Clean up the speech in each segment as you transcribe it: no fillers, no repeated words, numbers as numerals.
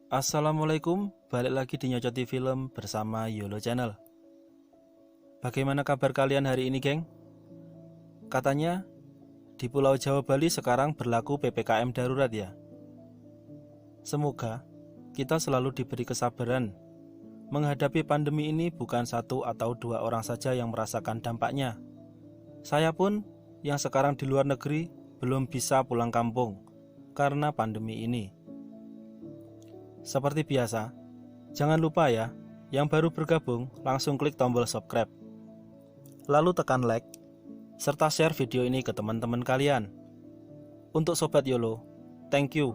Assalamualaikum, balik lagi di Nyocoti Film bersama YOLO Channel. Bagaimana kabar kalian hari ini, geng? Katanya di Pulau Jawa Bali sekarang berlaku PPKM darurat ya. Semoga kita selalu diberi kesabaran menghadapi pandemi ini. Bukan satu atau dua orang saja yang merasakan dampaknya. Saya pun yang sekarang di luar negeri belum bisa pulang kampung karena pandemi ini. Seperti biasa, jangan lupa ya, yang baru bergabung langsung klik tombol subscribe, lalu tekan like, serta share video ini ke teman-teman kalian. Untuk Sobat YOLO, thank you,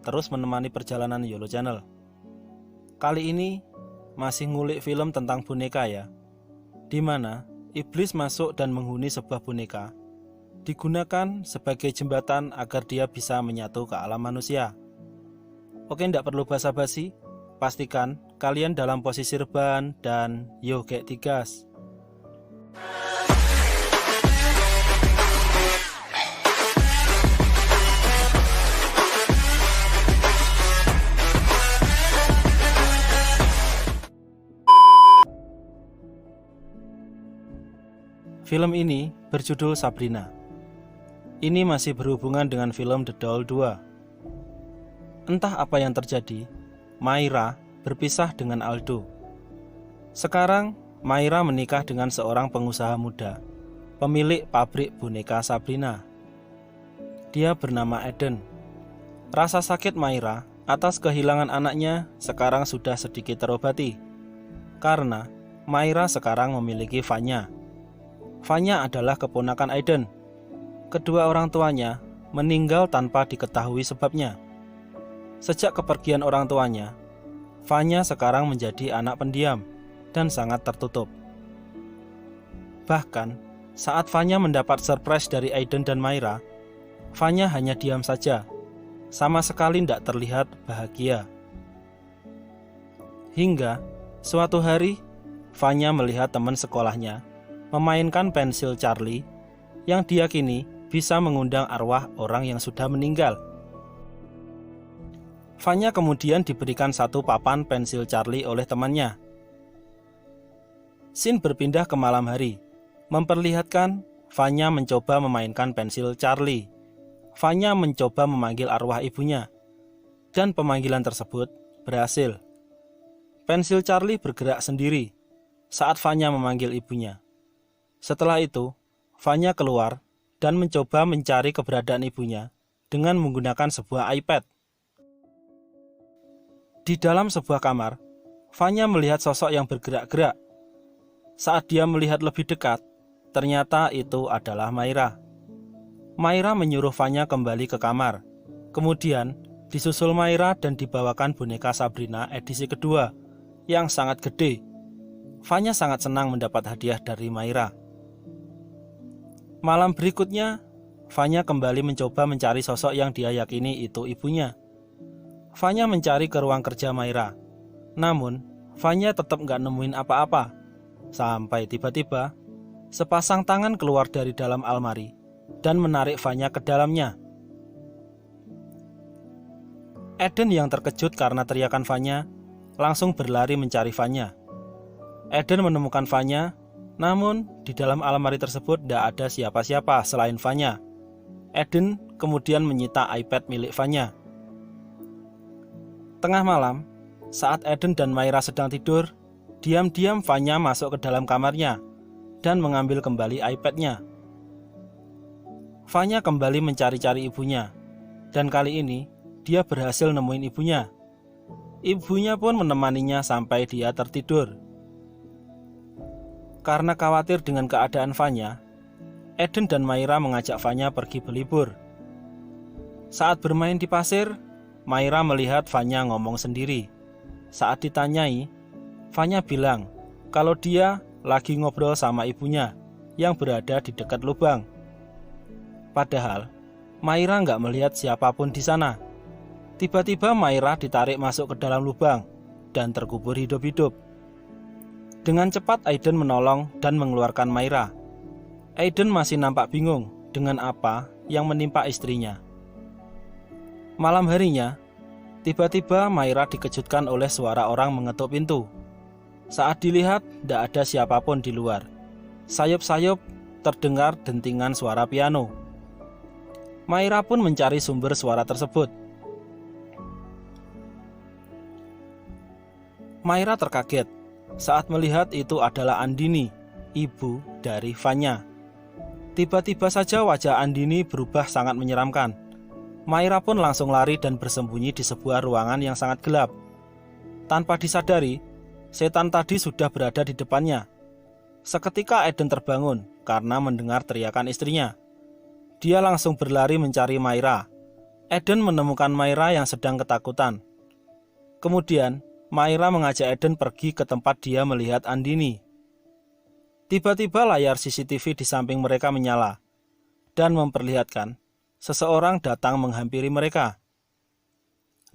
terus menemani perjalanan YOLO Channel. Kali ini masih ngulik film tentang boneka ya, dimana iblis masuk dan menghuni sebuah boneka, digunakan sebagai jembatan agar dia bisa menyatu ke alam manusia. Oke, tidak perlu basa-basi, pastikan kalian dalam posisi rebahan dan yo gek digas. Film ini berjudul Sabrina. Ini masih berhubungan dengan film The Doll 2. Entah apa yang terjadi, Maira berpisah dengan Aldo. Sekarang, Maira menikah dengan seorang pengusaha muda, pemilik pabrik boneka Sabrina. Dia bernama Eden. Rasa sakit Maira atas kehilangan anaknya sekarang sudah sedikit terobati, karena Maira sekarang memiliki Vanya. Vanya adalah keponakan Eden. Kedua orang tuanya meninggal tanpa diketahui sebabnya. Sejak kepergian orang tuanya, Vanya sekarang menjadi anak pendiam dan sangat tertutup. Bahkan, saat Vanya mendapat surprise dari Aiden dan Maira, Vanya hanya diam saja, sama sekali tidak terlihat bahagia. Hingga, suatu hari, Vanya melihat teman sekolahnya memainkan pensil Charlie yang diyakini bisa mengundang arwah orang yang sudah meninggal. Vanya kemudian diberikan satu papan pensil Charlie oleh temannya. Scene berpindah ke malam hari, memperlihatkan Vanya mencoba memainkan pensil Charlie. Vanya mencoba memanggil arwah ibunya, dan pemanggilan tersebut berhasil. Pensil Charlie bergerak sendiri saat Vanya memanggil ibunya. Setelah itu, Vanya keluar dan mencoba mencari keberadaan ibunya dengan menggunakan sebuah iPad. Di dalam sebuah kamar, Vanya melihat sosok yang bergerak-gerak. Saat dia melihat lebih dekat, ternyata itu adalah Maira. Maira menyuruh Vanya kembali ke kamar. Kemudian, disusul Maira dan dibawakan boneka Sabrina edisi kedua, yang sangat gede. Vanya sangat senang mendapat hadiah dari Maira. Malam berikutnya, Vanya kembali mencoba mencari sosok yang dia yakini itu ibunya. Vanya mencari ke ruang kerja Maira. Namun, Vanya tetap nggak nemuin apa-apa. Sampai tiba-tiba, sepasang tangan keluar dari dalam almari dan menarik Vanya ke dalamnya. Eden yang terkejut karena teriakan Vanya, langsung berlari mencari Vanya. Eden menemukan Vanya, namun di dalam almari tersebut tidak ada siapa-siapa selain Vanya. Eden kemudian menyita iPad milik Vanya. Tengah malam, saat Eden dan Maira sedang tidur, diam-diam Vanya masuk ke dalam kamarnya dan mengambil kembali iPad-nya. Vanya kembali mencari-cari ibunya, dan kali ini dia berhasil nemuin ibunya. Ibunya pun menemaninya sampai dia tertidur. Karena khawatir dengan keadaan Vanya, Eden dan Maira mengajak Vanya pergi berlibur. Saat bermain di pasir, Maira melihat Vanya ngomong sendiri. Saat ditanyai, Vanya bilang kalau dia lagi ngobrol sama ibunya yang berada di dekat lubang. Padahal, Maira nggak melihat siapapun di sana. Tiba-tiba Maira ditarik masuk ke dalam lubang dan terkubur hidup-hidup. Dengan cepat Aiden menolong dan mengeluarkan Maira. Aiden masih nampak bingung dengan apa yang menimpa istrinya. Malam harinya, Tiba-tiba Maira dikejutkan oleh suara orang mengetuk pintu. Saat dilihat, tidak ada siapapun di luar. Sayup-sayup terdengar dentingan suara piano. Maira pun mencari sumber suara tersebut. Maira terkaget saat melihat itu adalah Andini, ibu dari Vanya. Tiba-tiba saja wajah Andini berubah sangat menyeramkan. Maira pun langsung lari dan bersembunyi di sebuah ruangan yang sangat gelap. Tanpa disadari, setan tadi sudah berada di depannya. Seketika Eden terbangun karena mendengar teriakan istrinya. Dia langsung berlari mencari Maira. Eden menemukan Maira yang sedang ketakutan. Kemudian, Maira mengajak Eden pergi ke tempat dia melihat Andini. Tiba-tiba layar CCTV di samping mereka menyala dan memperlihatkan seseorang datang menghampiri mereka.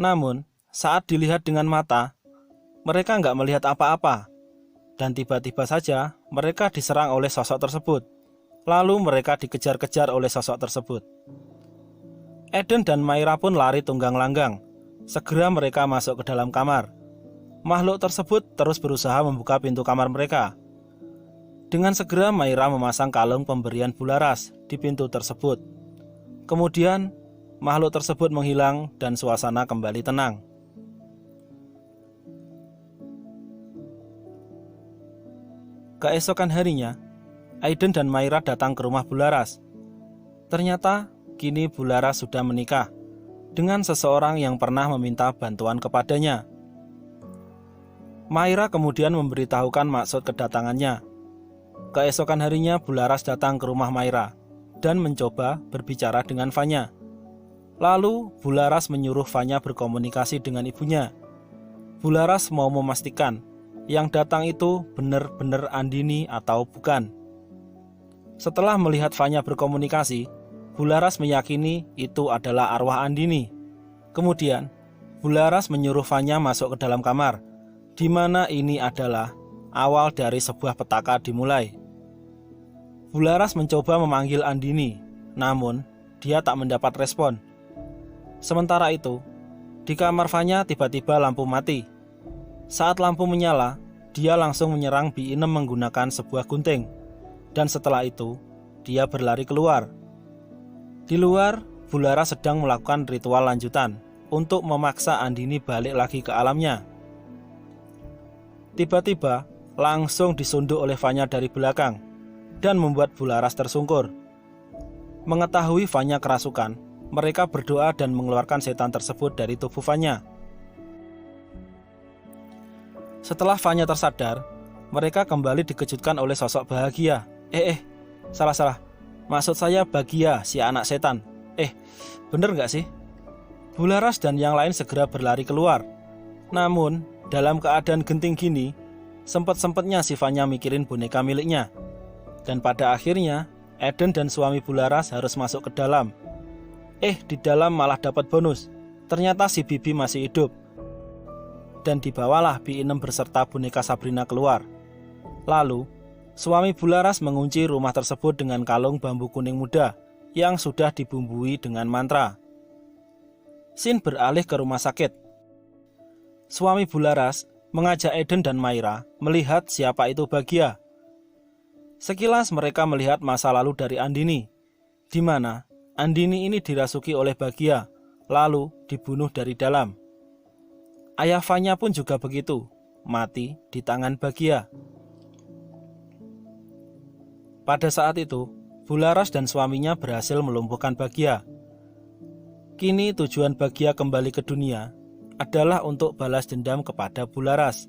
Namun, saat dilihat dengan mata, mereka nggak melihat apa-apa. Dan tiba-tiba saja mereka diserang oleh sosok tersebut. Lalu mereka dikejar-kejar oleh sosok tersebut. Eden dan Maira pun lari tunggang langgang. Segera mereka masuk ke dalam kamar. Makhluk tersebut terus berusaha membuka pintu kamar mereka. Dengan segera Maira memasang kalung pemberian Bularas di pintu tersebut. Kemudian makhluk tersebut menghilang dan suasana kembali tenang. Keesokan harinya, Aiden dan Maira datang ke rumah Bularas. Ternyata kini Bularas sudah menikah dengan seseorang yang pernah meminta bantuan kepadanya. Maira kemudian memberitahukan maksud kedatangannya. Keesokan harinya Bularas datang ke rumah Maira dan mencoba berbicara dengan Vanya. Lalu Bularas menyuruh Vanya berkomunikasi dengan ibunya. Bularas mau memastikan yang datang itu benar-benar Andini atau bukan. Setelah melihat Vanya berkomunikasi, Bularas meyakini itu adalah arwah Andini. Kemudian, Bularas menyuruh Vanya masuk ke dalam kamar, di mana ini adalah awal dari sebuah petaka dimulai. Bularas mencoba memanggil Andini, namun dia tak mendapat respon. Sementara itu, di kamar Vanya tiba-tiba lampu mati. Saat lampu menyala, dia langsung menyerang Bi Inem menggunakan sebuah gunting. Dan setelah itu, dia berlari keluar. Di luar, Bularas sedang melakukan ritual lanjutan untuk memaksa Andini balik lagi ke alamnya. Tiba-tiba, langsung disunduk oleh Vanya dari belakang dan membuat Bularas tersungkur. Mengetahui Vanya kerasukan, mereka berdoa dan mengeluarkan setan tersebut dari tubuh Vanya. Setelah Vanya tersadar, mereka kembali dikejutkan oleh sosok Bahagia. Salah. Maksud saya Bahagia, si anak setan. Bener gak sih? Bularas dan yang lain segera berlari keluar. Namun, dalam keadaan genting gini, sempat-sempatnya si Vanya mikirin boneka miliknya. Dan pada akhirnya, Eden dan suami Bularas harus masuk ke dalam. Di dalam malah dapat bonus. Ternyata si Bibi masih hidup. Dan dibawalah Bi Inem berserta boneka Sabrina keluar. Lalu, suami Bularas mengunci rumah tersebut dengan kalung bambu kuning muda yang sudah dibumbui dengan mantra. Scene beralih ke rumah sakit. Suami Bularas mengajak Eden dan Maira melihat siapa itu Bahagia. Sekilas mereka melihat masa lalu dari Andini, di mana Andini ini dirasuki oleh Bahagia, lalu dibunuh dari dalam. Ayah Vanya pun juga begitu, mati di tangan Bahagia. Pada saat itu, Bularas dan suaminya berhasil melumpuhkan Bahagia. Kini tujuan Bahagia kembali ke dunia adalah untuk balas dendam kepada Bularas.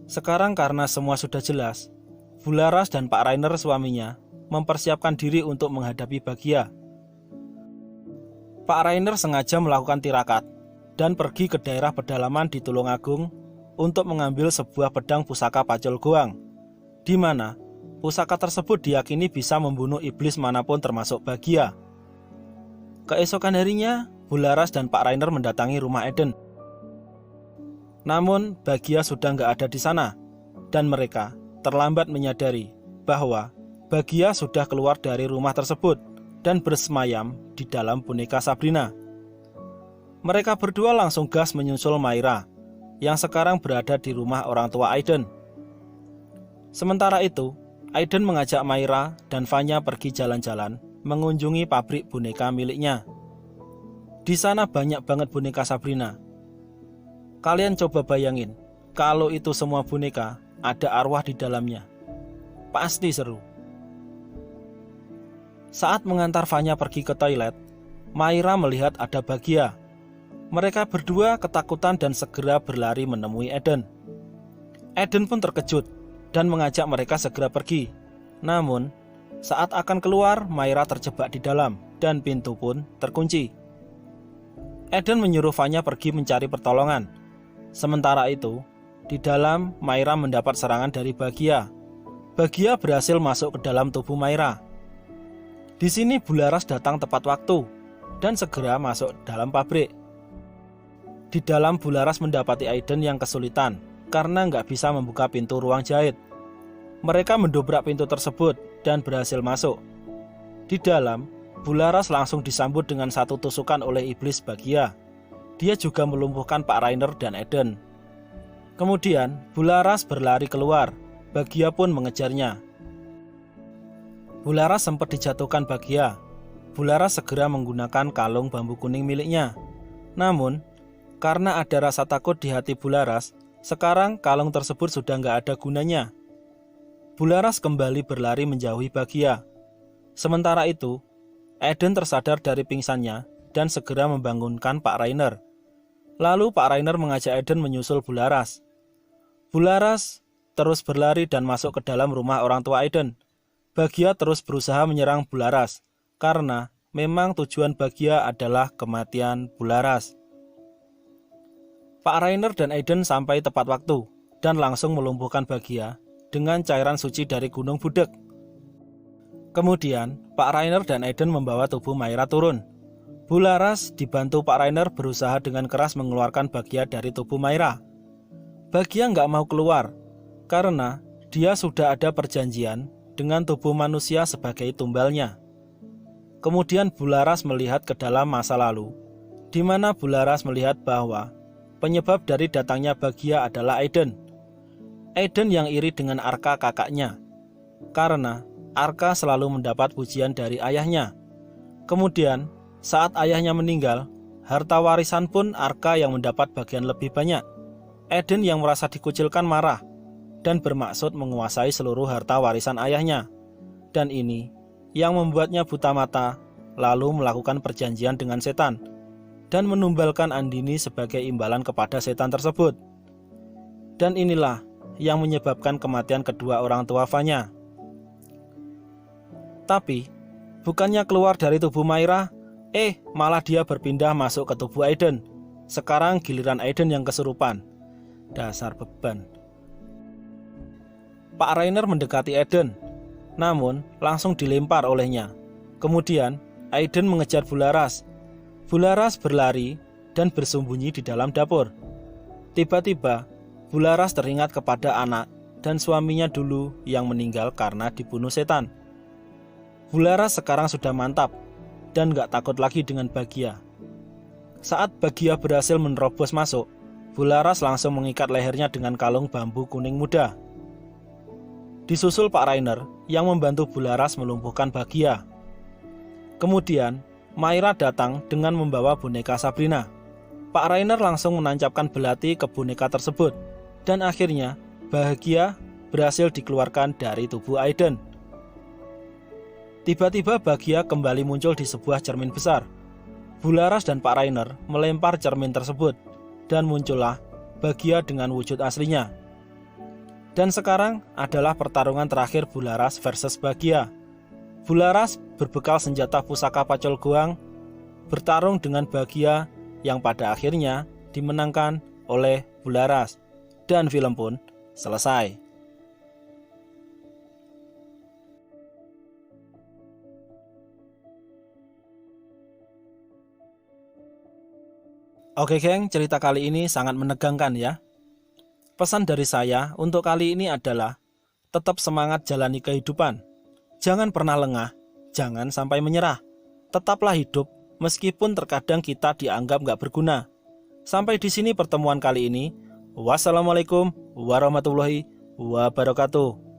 Sekarang karena semua sudah jelas, Bularas dan Pak Rainer suaminya mempersiapkan diri untuk menghadapi Bahagia. Pak Rainer sengaja melakukan tirakat dan pergi ke daerah pedalaman di Tulungagung untuk mengambil sebuah pedang pusaka Pacul Goang, di mana pusaka tersebut diyakini bisa membunuh iblis manapun termasuk Bahagia. Keesokan harinya, Bularas dan Pak Rainer mendatangi rumah Eden. Namun, Bahagia sudah nggak ada di sana, dan mereka terlambat menyadari bahwa Bahagia sudah keluar dari rumah tersebut dan bersemayam di dalam boneka Sabrina. Mereka berdua langsung gas menyusul Maira, yang sekarang berada di rumah orang tua Aiden. Sementara itu, Aiden mengajak Maira dan Vanya pergi jalan-jalan mengunjungi pabrik boneka miliknya. Di sana banyak banget boneka Sabrina. Kalian coba bayangin, kalau itu semua boneka ada arwah di dalamnya. Pasti seru. Saat mengantar Vanya pergi ke toilet, Maira melihat ada Bagia. Mereka berdua ketakutan dan segera berlari menemui Aiden. Aiden pun terkejut dan mengajak mereka segera pergi. Namun, saat akan keluar, Maira terjebak di dalam dan pintu pun terkunci. Aiden menyuruh Vanya pergi mencari pertolongan. Sementara itu, di dalam Maira mendapat serangan dari Bagia. Bagia berhasil masuk ke dalam tubuh Maira. Di sini Bularas datang tepat waktu dan segera masuk dalam pabrik. Di dalam Bularas mendapati Aiden yang kesulitan karena nggak bisa membuka pintu ruang jahit. Mereka mendobrak pintu tersebut dan berhasil masuk. Di dalam, Bularas langsung disambut dengan satu tusukan oleh iblis Bagia. Dia juga melumpuhkan Pak Rainer dan Aiden. Kemudian, Bularas berlari keluar. Bagia pun mengejarnya. Bularas sempat dijatuhkan Bagia. Bularas segera menggunakan kalung bambu kuning miliknya. Namun, karena ada rasa takut di hati Bularas, sekarang kalung tersebut sudah nggak ada gunanya. Bularas kembali berlari menjauhi Bagia. Sementara itu, Aiden tersadar dari pingsannya dan segera membangunkan Pak Rainer. Lalu Pak Rainer mengajak Aiden menyusul Bularas. Bularas terus berlari dan masuk ke dalam rumah orang tua Aiden. Bagia terus berusaha menyerang Bularas, karena memang tujuan Bagia adalah kematian Bularas. Pak Rainer dan Aiden sampai tepat waktu dan langsung melumpuhkan Bagia dengan cairan suci dari Gunung Budek. Kemudian, Pak Rainer dan Aiden membawa tubuh Maira turun. Bularas dibantu Pak Rainer berusaha dengan keras mengeluarkan Bagia dari tubuh Maira. Bagia nggak mau keluar, karena dia sudah ada perjanjian dengan tubuh manusia sebagai tumbalnya. Kemudian Bularas melihat ke dalam masa lalu, di mana Bularas melihat bahwa penyebab dari datangnya Bagia adalah Aiden. Aiden yang iri dengan Arka kakaknya, karena Arka selalu mendapat pujian dari ayahnya. Kemudian, saat ayahnya meninggal, harta warisan pun Arka yang mendapat bagian lebih banyak. Aiden yang merasa dikucilkan marah dan bermaksud menguasai seluruh harta warisan ayahnya. Dan ini yang membuatnya buta mata, lalu melakukan perjanjian dengan setan dan menumbalkan Andini sebagai imbalan kepada setan tersebut. Dan inilah yang menyebabkan kematian kedua orang tua Vanya. Tapi, bukannya keluar dari tubuh Maira, malah dia berpindah masuk ke tubuh Aiden. Sekarang giliran Aiden yang kesurupan. Dasar beban. Pak Rainer mendekati Aiden, namun langsung dilempar olehnya. Kemudian, Aiden mengejar Bularas. Bularas berlari dan bersembunyi di dalam dapur. Tiba-tiba, Bularas teringat kepada anak dan suaminya dulu yang meninggal karena dibunuh setan. Bularas sekarang sudah mantap dan gak takut lagi dengan Bagia. Saat Bagia berhasil menerobos masuk, Bularas langsung mengikat lehernya dengan kalung bambu kuning muda. Disusul Pak Rainer yang membantu Bularas melumpuhkan Bagia. Kemudian, Maira datang dengan membawa boneka Sabrina. Pak Rainer langsung menancapkan belati ke boneka tersebut, dan akhirnya Bagia berhasil dikeluarkan dari tubuh Aiden. Tiba-tiba Bagia kembali muncul di sebuah cermin besar. Bularas dan Pak Rainer melempar cermin tersebut, dan muncullah Bagia dengan wujud aslinya. Dan sekarang adalah pertarungan terakhir Bularas versus Bagia. Bularas berbekal senjata pusaka pacul goang bertarung dengan Bagia yang pada akhirnya dimenangkan oleh Bularas. Dan film pun selesai. Oke geng, cerita kali ini sangat menegangkan ya. Pesan dari saya untuk kali ini adalah tetap semangat jalani kehidupan. Jangan pernah lengah, jangan sampai menyerah. Tetaplah hidup meskipun terkadang kita dianggap nggak berguna. Sampai di sini pertemuan kali ini. Wassalamualaikum warahmatullahi wabarakatuh.